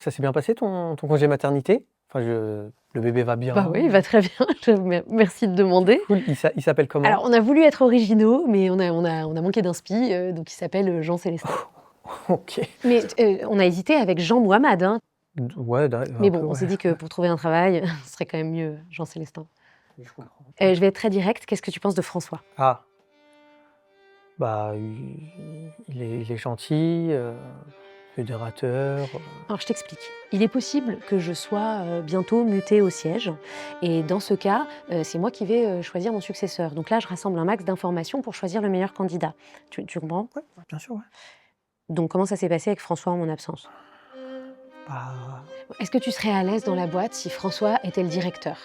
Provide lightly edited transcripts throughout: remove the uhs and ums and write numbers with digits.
Ça s'est bien passé ton congé maternité? Enfin, le bébé va Bah bien? oui, il va très bien, merci de demander. Cool. Il s'appelle comment? Alors on a voulu être originaux, mais on a manqué d'inspi, donc il s'appelle Jean Célestin. OK. Mais on a hésité avec Jean Mohamed, hein. Ouais, Mais un bon, peu, on ouais. s'est dit que pour trouver un travail, ce serait quand même mieux Jean Célestin. Je comprends. Je vais être très directe, qu'est-ce que tu penses de François? Ah, bah, il est gentil, fédérateur, Alors je t'explique. Il est possible que je sois bientôt mutée au siège, et dans ce cas, c'est moi qui vais choisir mon successeur. Donc là, je rassemble un max d'informations pour choisir le meilleur candidat. Tu comprends? ouais, bien sûr, ouais. Donc comment ça s'est passé avec François en mon absence? Bah, Est-ce que tu serais à l'aise dans la boîte si François était le directeur?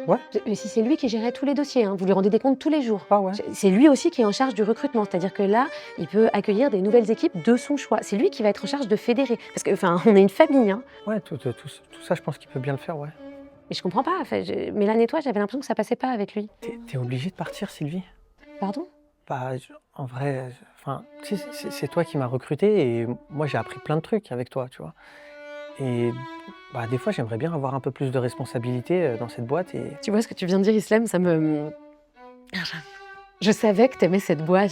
ouais, Mais si c'est lui qui gérait tous les dossiers, hein, vous lui rendez des comptes tous les jours. ah ouais. C'est lui aussi qui est en charge du recrutement, c'est-à-dire que là, il peut accueillir des nouvelles équipes de son choix. C'est lui qui va être en charge de fédérer. Parce que, enfin, on est une famille, hein. Ouais, tout ça, je pense qu'il peut bien le faire, ouais. Mais je comprends pas. Enfin, Mélanie et toi, j'avais l'impression que ça passait pas avec lui. Tu es obligée de partir, Sylvie? Pardon? Bah, en vrai, enfin, tu sais, c'est toi qui m'as recruté et moi, j'ai appris plein de trucs avec toi, tu vois? Et bah, des fois, j'aimerais bien avoir un peu plus de responsabilité, dans cette boîte et Tu vois ce que tu viens de dire, Islam, ça me... Je savais que tu aimais cette boîte,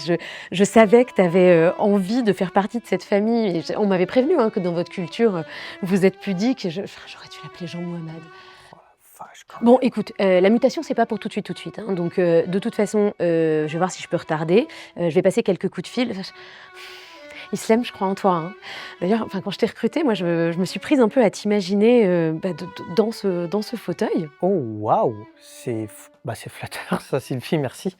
je savais que tu avais envie de faire partie de cette famille. Et on m'avait prévenu hein, que dans votre culture, vous êtes pudique. J'aurais dû l'appeler Jean Mohamed. oh la vache, quand Bon, écoute, la mutation, c'est pas pour tout de suite. Hein. Donc, de toute façon, je vais voir si je peux retarder. Je vais passer quelques coups de fil. Islam, je crois en toi. Hein. D'ailleurs, enfin, quand je t'ai recrutée, moi, je me suis prise un peu à t'imaginer dans ce fauteuil. oh waouh! C'est flatteur ça, Sylvie, merci.